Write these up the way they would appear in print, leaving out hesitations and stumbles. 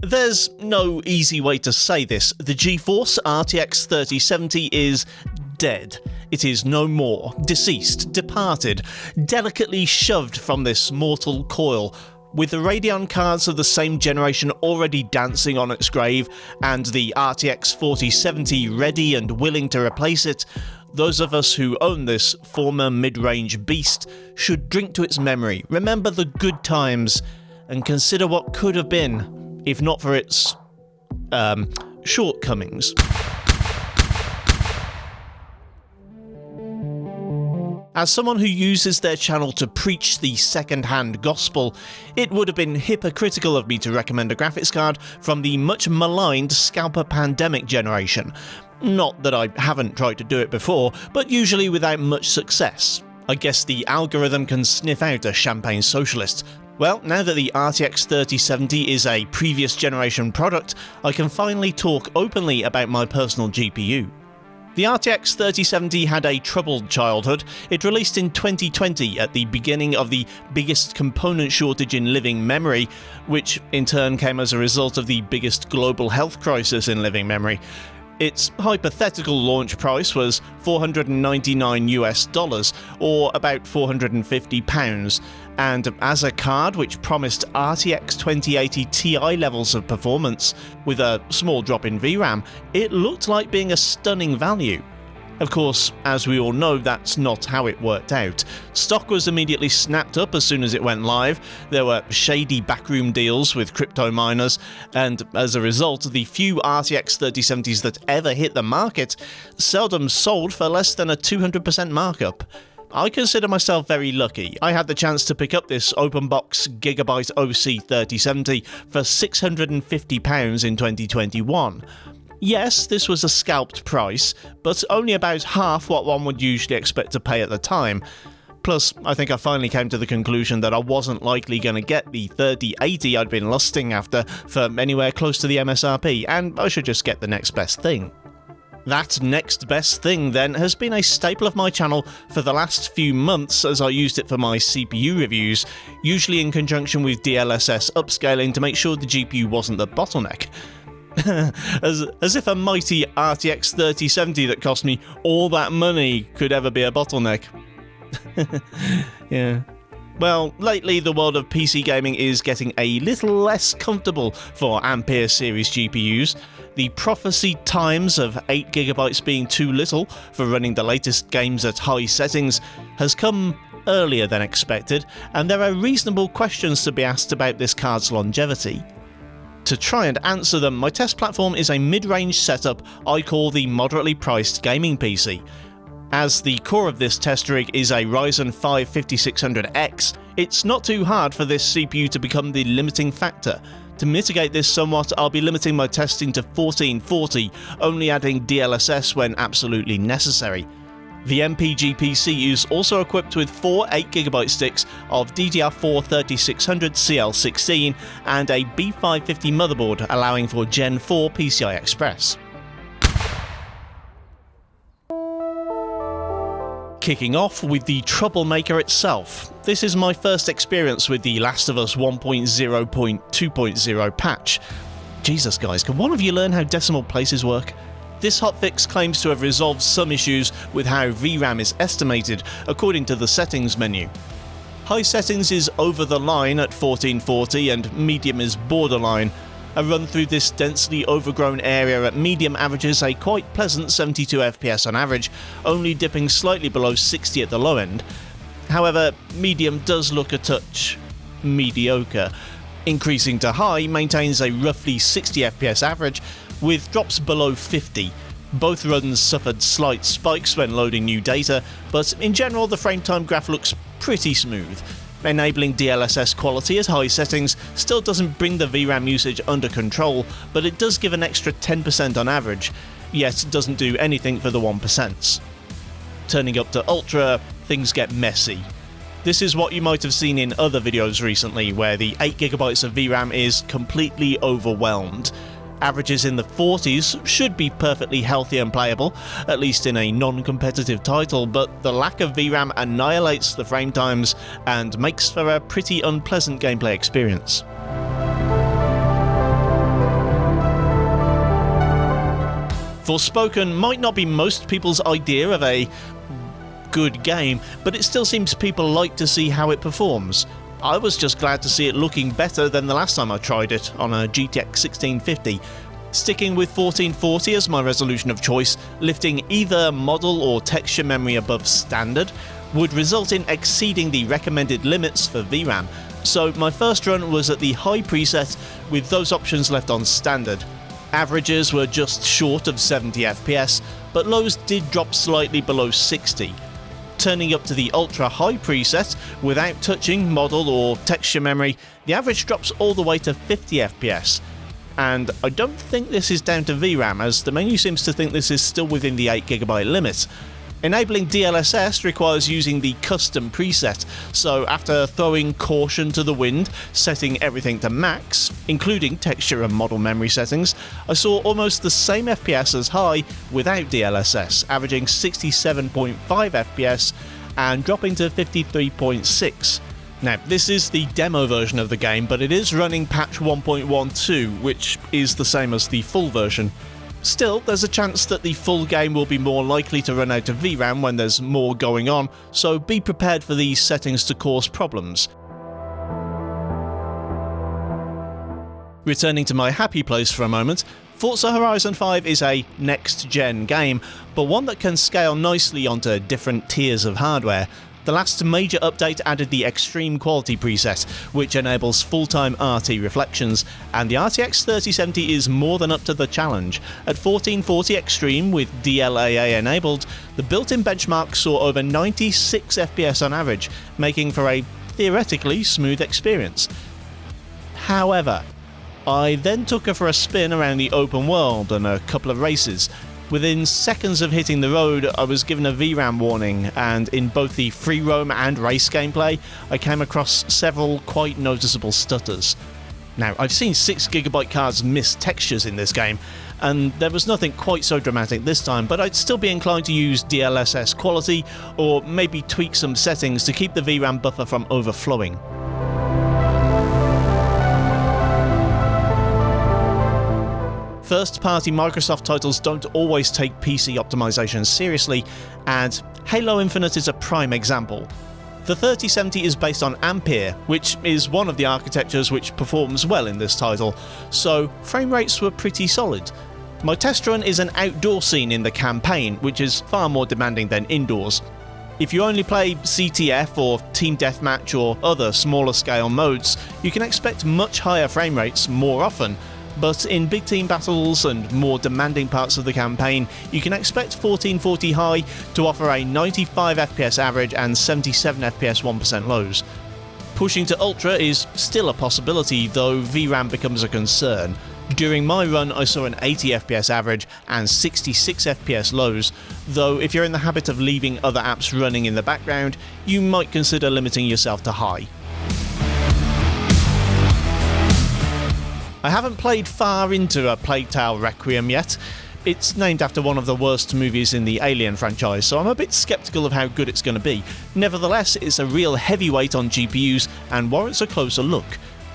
There's no easy way to say this. The Geforce RTX 3070 is dead. It is no more, deceased, departed, delicately shoved from this mortal coil. With the Radeon cards of the same generation already dancing on its grave, and the RTX 4070 ready and willing to replace it, those of us who own this former mid-range beast should drink to its memory, remember the good times, and consider what could have been, if not for its, shortcomings. As someone who uses their channel to preach the second-hand gospel, it would have been hypocritical of me to recommend a graphics card from the much maligned Scalper Pandemic generation. Not that I haven't tried to do it before, but usually without much success. I guess the algorithm can sniff out a champagne socialist. Well, now that the RTX 3070 is a previous generation product, I can finally talk openly about my personal GPU. The RTX 3070 had a troubled childhood. It released in 2020 at the beginning of the biggest component shortage in living memory, which in turn came as a result of the biggest global health crisis in living memory. Its hypothetical launch price was $499 or about £450, and as a card which promised RTX 2080 Ti levels of performance with a small drop in VRAM, it looked like being a stunning value. Of course, as we all know, that's not how it worked out. Stock was immediately snapped up as soon as it went live, there were shady backroom deals with crypto miners, and as a result, the few RTX 3070s that ever hit the market seldom sold for less than a 200% markup. I consider myself very lucky. I had the chance to pick up this open box Gigabyte OC 3070 for £650 in 2021. Yes, this was a scalped price, but only about half what one would usually expect to pay at the time. Plus, I think I finally came to the conclusion that I wasn't likely going to get the 3080 I'd been lusting after for anywhere close to the MSRP, and I should just get the next best thing. That next best thing, then, has been a staple of my channel for the last few months as I used it for my CPU reviews, usually in conjunction with DLSS upscaling to make sure the GPU wasn't the bottleneck. as if a mighty RTX 3070 that cost me all that money could ever be a bottleneck. Yeah. Well, lately the world of PC gaming is getting a little less comfortable for Ampere series GPUs. The prophesied times of 8GB being too little for running the latest games at high settings has come earlier than expected, and there are reasonable questions to be asked about this card's longevity. To try and answer them, my test platform is a mid-range setup I call the moderately priced gaming PC. As the core of this test rig is a Ryzen 5 5600X, it's not too hard for this CPU to become the limiting factor. To mitigate this somewhat, I'll be limiting my testing to 1440, only adding DLSS when absolutely necessary. The MPG PC is also equipped with 4 8GB sticks of DDR4 3600 CL16 and a B550 motherboard allowing for Gen 4 PCI Express. Kicking off with the troublemaker itself. This is my first experience with the Last of Us 1.0.2.0 patch. Jesus guys, can one of you learn how decimal places work? This hotfix claims to have resolved some issues with how VRAM is estimated, according to the settings menu. High settings is over the line at 1440 and medium is borderline. A run through this densely overgrown area at medium averages a quite pleasant 72 FPS on average, only dipping slightly below 60 at the low end. However, medium does look a touch mediocre. Increasing to high maintains a roughly 60 FPS average, with drops below 50. Both runs suffered slight spikes when loading new data, but in general the frame time graph looks pretty smooth. Enabling DLSS quality at high settings still doesn't bring the VRAM usage under control, but it does give an extra 10% on average, yet doesn't do anything for the 1%. Turning up to Ultra, things get messy. This is what you might have seen in other videos recently, where the 8GB of VRAM is completely overwhelmed. Averages in the 40s should be perfectly healthy and playable, at least in a non-competitive title, but the lack of VRAM annihilates the frame times and makes for a pretty unpleasant gameplay experience. Forspoken might not be most people's idea of a good game, but it still seems people like to see how it performs. I was just glad to see it looking better than the last time I tried it on a GTX 1650. Sticking with 1440 as my resolution of choice, lifting either model or texture memory above standard would result in exceeding the recommended limits for VRAM, so my first run was at the high preset with those options left on standard. Averages were just short of 70 FPS, but lows did drop slightly below 60. Turning up to the ultra high preset without touching model or texture memory, the average drops all the way to 50 FPS. And I don't think this is down to VRAM, as the menu seems to think this is still within the 8GB limit. Enabling DLSS requires using the custom preset, so after throwing caution to the wind, setting everything to max, including texture and model memory settings, I saw almost the same FPS as high without DLSS, averaging 67.5 FPS and dropping to 53.6. Now, this is the demo version of the game, but it is running patch 1.12, which is the same as the full version. Still, there's a chance that the full game will be more likely to run out of VRAM when there's more going on, so be prepared for these settings to cause problems. Returning to my happy place for a moment, Forza Horizon 5 is a next-gen game, but one that can scale nicely onto different tiers of hardware. The last major update added the Extreme Quality preset, which enables full-time RT reflections, and the RTX 3070 is more than up to the challenge. At 1440 Extreme with DLAA enabled, the built-in benchmark saw over 96 FPS on average, making for a theoretically smooth experience. However, I then took her for a spin around the open world and a couple of races. Within seconds of hitting the road, I was given a VRAM warning, and in both the free roam and race gameplay, I came across several quite noticeable stutters. Now, I've seen 6GB cards miss textures in this game, and there was nothing quite so dramatic this time, but I'd still be inclined to use DLSS quality, or maybe tweak some settings to keep the VRAM buffer from overflowing. First-party Microsoft titles don't always take PC optimization seriously, and Halo Infinite is a prime example. The 3070 is based on Ampere, which is one of the architectures which performs well in this title, so frame rates were pretty solid. My test run is an outdoor scene in the campaign, which is far more demanding than indoors. If you only play CTF or Team Deathmatch or other smaller scale modes, you can expect much higher frame rates more often, but in big team battles and more demanding parts of the campaign, you can expect 1440 high to offer a 95 FPS average and 77 FPS 1% lows. Pushing to Ultra is still a possibility, though VRAM becomes a concern. During my run, I saw an 80 FPS average and 66 FPS lows, though if you're in the habit of leaving other apps running in the background, you might consider limiting yourself to high. I haven't played far into A Plague Tale Requiem yet. It's named after one of the worst movies in the Alien franchise, so I'm a bit skeptical of how good it's going to be. Nevertheless, it's a real heavyweight on GPUs and warrants a closer look.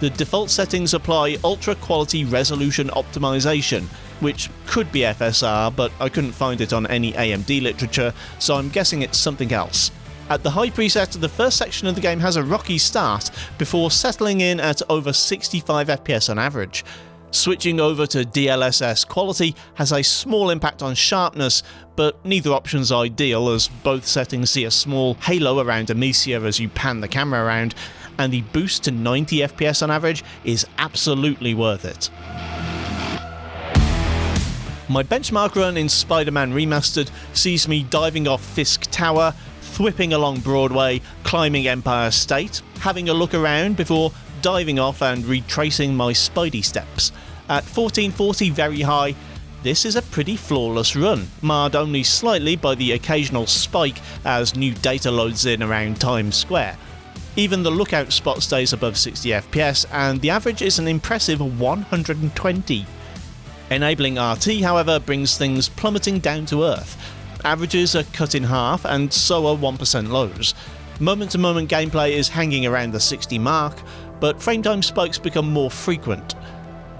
The default settings apply ultra quality resolution optimization, which could be FSR, but I couldn't find it on any AMD literature, so I'm guessing it's something else. At the high preset, the first section of the game has a rocky start before settling in at over 65 FPS on average. Switching over to DLSS quality has a small impact on sharpness, but neither option's ideal, as both settings see a small halo around Amicia as you pan the camera around, and the boost to 90 FPS on average is absolutely worth it. My benchmark run in Spider-Man Remastered sees me diving off Fisk Tower, whipping along Broadway, climbing Empire State, having a look around before diving off and retracing my Spidey steps. At 1440 very high, this is a pretty flawless run, marred only slightly by the occasional spike as new data loads in around Times Square. Even the lookout spot stays above 60 FPS, and the average is an impressive 120. Enabling RT, however, brings things plummeting down to earth. Averages are cut in half, and so are 1% lows. Moment-to-moment gameplay is hanging around the 60 mark, but frame time spikes become more frequent.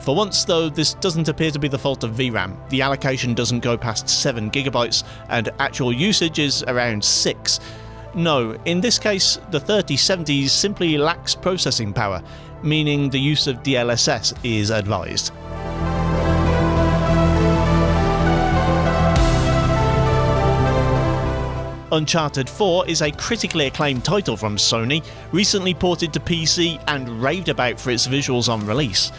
For once though, this doesn't appear to be the fault of VRAM. The allocation doesn't go past 7GB and actual usage is around 6. No, in this case, the 3070 simply lacks processing power, meaning the use of DLSS is advised. Uncharted 4 is a critically acclaimed title from Sony, recently ported to PC and raved about for its visuals on release.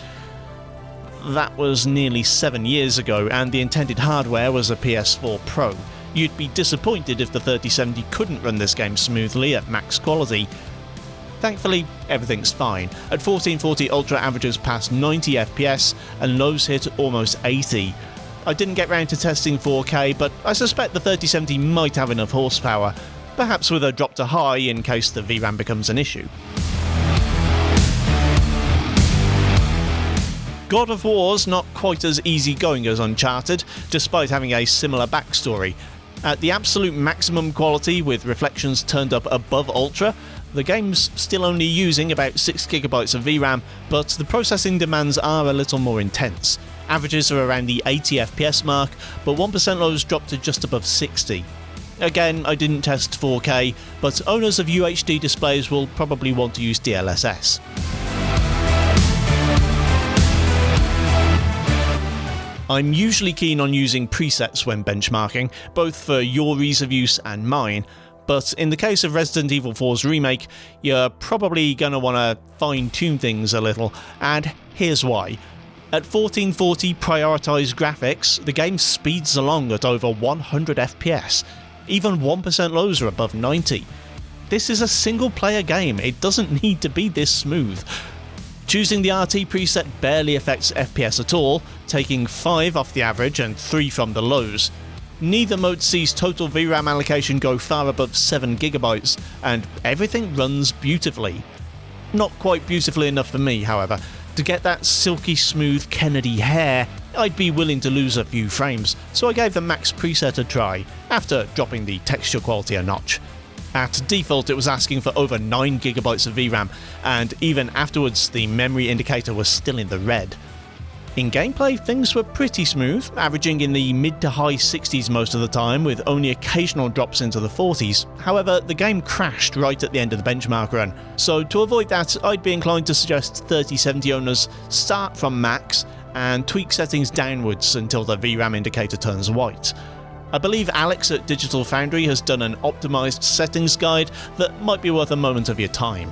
That was nearly 7 years ago, and the intended hardware was a PS4 Pro. You'd be disappointed if the 3070 couldn't run this game smoothly at max quality. Thankfully, everything's fine. At 1440 Ultra averages past 90 FPS and lows hit almost 80. I didn't get round to testing 4K, but I suspect the 3070 might have enough horsepower, perhaps with a drop to high in case the VRAM becomes an issue. God of War's not quite as easygoing as Uncharted, despite having a similar backstory. At the absolute maximum quality, with reflections turned up above Ultra, the game's still only using about 6GB of VRAM, but the processing demands are a little more intense. Averages are around the 80 FPS mark, but 1% lows drop to just above 60. Again, I didn't test 4K, but owners of UHD displays will probably want to use DLSS. I'm usually keen on using presets when benchmarking, both for your ease of use and mine, but in the case of Resident Evil 4's remake, you're probably going to want to fine-tune things a little, and here's why. At 1440 prioritised graphics, the game speeds along at over 100 FPS. Even 1% lows are above 90. This is a single-player game, it doesn't need to be this smooth. Choosing the RT preset barely affects FPS at all, taking 5 off the average and 3 from the lows. Neither mode sees total VRAM allocation go far above 7GB, and everything runs beautifully. Not quite beautifully enough for me, however. To get that silky smooth Kennedy hair, I'd be willing to lose a few frames, so I gave the max preset a try, after dropping the texture quality a notch. At default it was asking for over 9GB of VRAM, and even afterwards the memory indicator was still in the red. In gameplay, things were pretty smooth, averaging in the mid to high 60s most of the time, with only occasional drops into the 40s. However, the game crashed right at the end of the benchmark run, so to avoid that, I'd be inclined to suggest 3070 owners start from max and tweak settings downwards until the VRAM indicator turns white. I believe Alex at Digital Foundry has done an optimised settings guide that might be worth a moment of your time.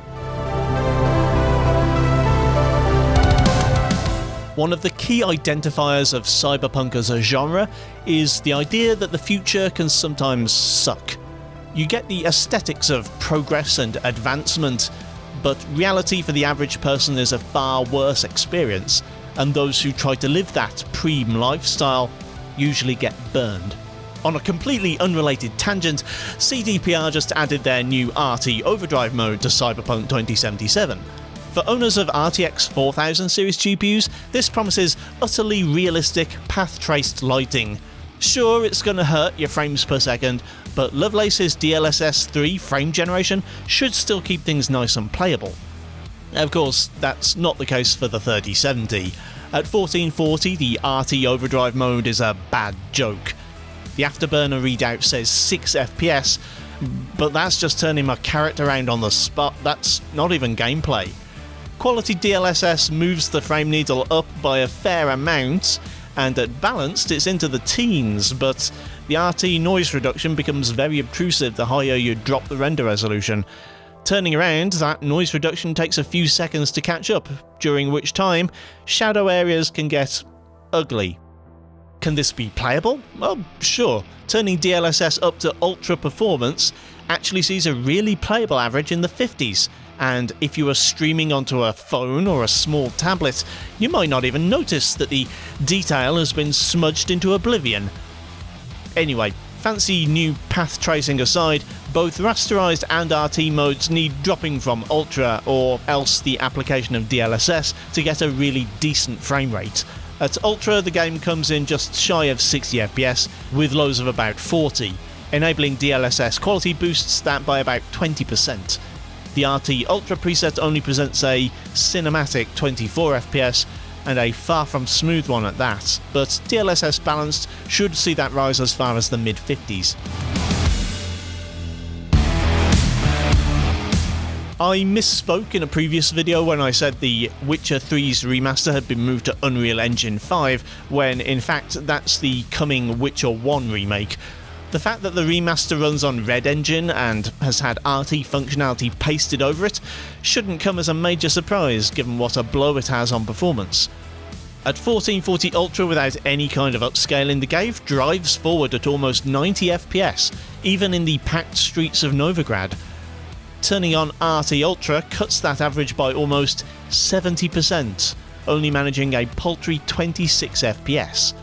One of the key identifiers of Cyberpunk as a genre is the idea that the future can sometimes suck. You get the aesthetics of progress and advancement, but reality for the average person is a far worse experience, and those who try to live that preem lifestyle usually get burned. On a completely unrelated tangent, CDPR just added their new RT Overdrive mode to Cyberpunk 2077. For owners of RTX 4000 series GPUs, this promises utterly realistic, path-traced lighting. Sure, it's gonna hurt your frames per second, but Lovelace's DLSS 3 frame generation should still keep things nice and playable. Of course, that's not the case for the 3070. At 1440, the RT Overdrive mode is a bad joke. The Afterburner readout says 6 FPS, but that's just turning my character around on the spot, that's not even gameplay. Quality DLSS moves the frame needle up by a fair amount, and at balanced it's into the teens, but the RT noise reduction becomes very obtrusive the higher you drop the render resolution. Turning around, that noise reduction takes a few seconds to catch up, during which time shadow areas can get ugly. Can this be playable? Well, sure. Turning DLSS up to ultra performance actually sees a really playable average in the 50s, and if you are streaming onto a phone or a small tablet, you might not even notice that the detail has been smudged into oblivion. Anyway, fancy new path tracing aside, both rasterized and RT modes need dropping from Ultra or else the application of DLSS to get a really decent frame rate. At Ultra, the game comes in just shy of 60 FPS, with lows of about 40. Enabling DLSS quality boosts that by about 20%. The RT Ultra preset only presents a cinematic 24 FPS, and a far from smooth one at that, but DLSS balanced should see that rise as far as the mid-50s. I misspoke in a previous video when I said the Witcher 3's remaster had been moved to Unreal Engine 5, when in fact that's the coming Witcher 1 remake. The fact that the remaster runs on Red Engine and has had RT functionality pasted over it shouldn't come as a major surprise given what a blow it has on performance. At 1440 Ultra without any kind of upscaling, the game drives forward at almost 90 FPS, even in the packed streets of Novigrad. Turning on RT Ultra cuts that average by almost 70%, only managing a paltry 26 FPS.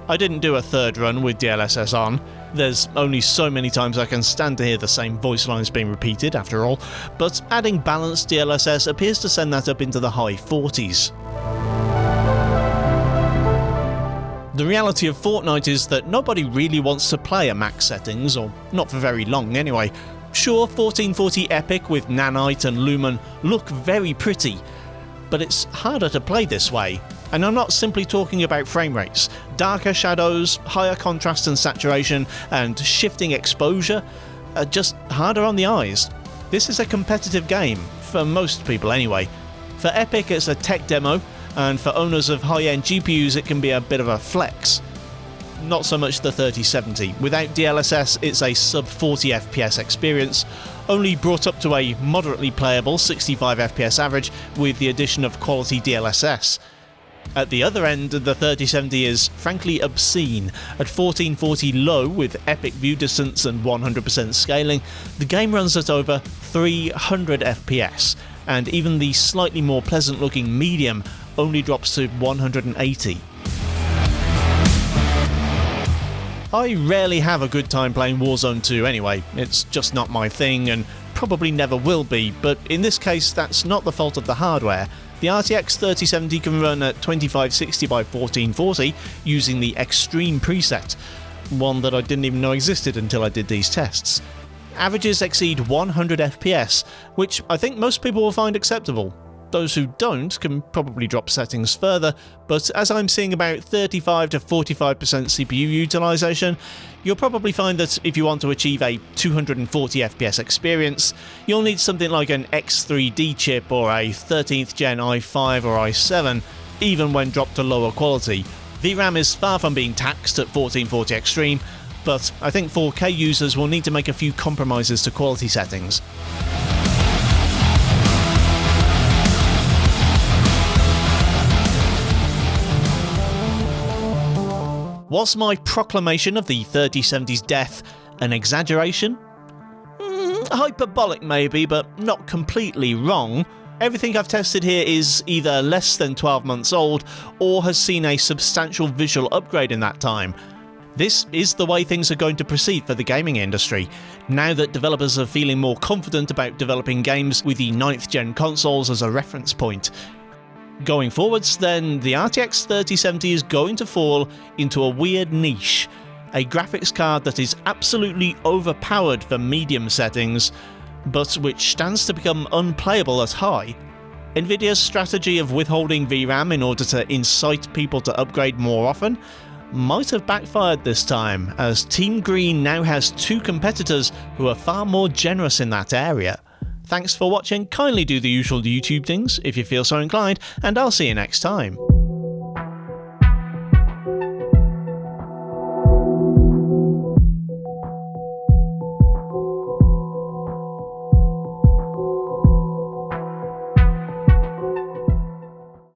I didn't do a third run with DLSS on. There's only so many times I can stand to hear the same voice lines being repeated after all, but adding balanced DLSS appears to send that up into the high 40s. The reality of Fortnite is that nobody really wants to play at max settings, or not for very long anyway. Sure, 1440 Epic with Nanite and Lumen look very pretty, but it's harder to play this way. And I'm not simply talking about frame rates. Darker shadows, higher contrast and saturation, and shifting exposure are just harder on the eyes. This is a competitive game, for most people anyway. For Epic it's a tech demo, and for owners of high-end GPUs it can be a bit of a flex. Not so much the 3070. Without DLSS, it's a sub-40 FPS experience, only brought up to a moderately playable 65 FPS average with the addition of quality DLSS. At the other end, the 3070 is frankly obscene. At 1440 low with epic view distance and 100% scaling, the game runs at over 300 FPS, and even the slightly more pleasant looking medium only drops to 180. I rarely have a good time playing Warzone 2 anyway, it's just not my thing and probably never will be, but in this case that's not the fault of the hardware. The RTX 3070 can run at 2560 by 1440 using the Extreme preset, one that I didn't even know existed until I did these tests. Averages exceed 100 FPS, which I think most people will find acceptable. Those who don't can probably drop settings further, but as I'm seeing about 35 to 45% CPU utilization, you'll probably find that if you want to achieve a 240 FPS experience, you'll need something like an X3D chip or a 13th gen i5 or i7, even when dropped to lower quality. VRAM is far from being taxed at 1440 Extreme, but I think 4K users will need to make a few compromises to quality settings. Was my proclamation of the 3070's death an exaggeration? Hyperbolic maybe, but not completely wrong. Everything I've tested here is either less than 12 months old or has seen a substantial visual upgrade in that time. This is the way things are going to proceed for the gaming industry, now that developers are feeling more confident about developing games with the 9th gen consoles as a reference point. Going forwards then, the RTX 3070 is going to fall into a weird niche, a graphics card that is absolutely overpowered for medium settings, but which stands to become unplayable at high. nVidia's strategy of withholding VRAM in order to incite people to upgrade more often might have backfired this time, as Team Green now has two competitors who are far more generous in that area. Thanks for watching, kindly do the usual YouTube things if you feel so inclined, and I'll see you next time.